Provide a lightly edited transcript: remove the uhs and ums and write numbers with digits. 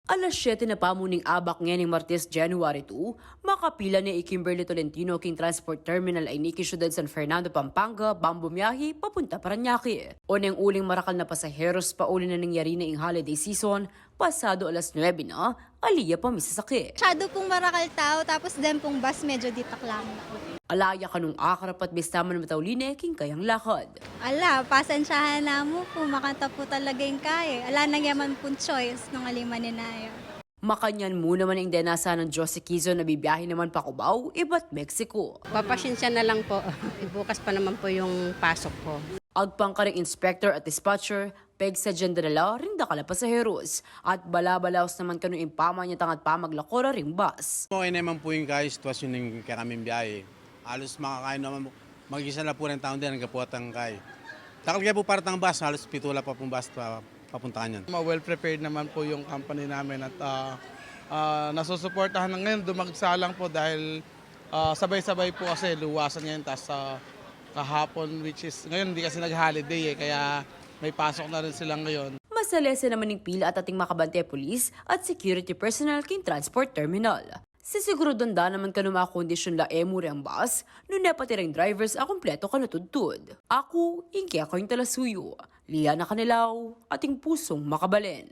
Alas 7 na pamuning abak ngayon ng Martes, January 2, makapila ni Kimberly Tolentino king Transport Terminal ay niki syudad San Fernando, Pampanga, bambumiyahi, papunta Parañaque. Unang uling marakal na pasaheros pauli na nangyari na ing holiday season, pasado alas 9 na, aliya pa misasakit. Masyado pong marakal tao, tapos din pong bus medyo ditak lang. Alaya kanong akarap at bistaman na matauline king kayang lakad. Ala, pasensyahan na mo po, makanta po talaga yung kaya. Ala nang yaman pong choice nung aliman ni Naya. Makanyan muna man ang denasa ng Jose Quezon na bibiyahe naman pa Cubao, iba't Mexico. Papasensya na lang po. Bukas pa naman po yung pasok ko. Agpang ka ring inspector at dispatcher, peg sa dala ring dakala pasaheros. At balabalaos naman kanong impama niya tangat pamaglakora ring bus. Okay naman po yung guys, sitwasyon ng kaming biyahe. Halos makakain naman, mag-isa na po ng taon din ang kapuatang kay. Takal kaya po paratang bus, halos pitula pa pong bus papuntahan yan. Well prepared naman po yung company namin at nasusuportahan na ngayon, dumagsa lang po dahil sabay-sabay po kasi luwasan ngayon. Tapos kahapon, which is ngayon hindi kasi nag-holiday kaya may pasok na rin sila ngayon. Masalese naman ng pila at ating makabante police at security personnel king transport terminal. Sisiguro danda naman ka mga kondisyon la emure ang bus, nun napatirang drivers a kompleto kanutudtud. Ako, ingki ako yung talasuyo. Liana Canilaw, ating pusong makabalin.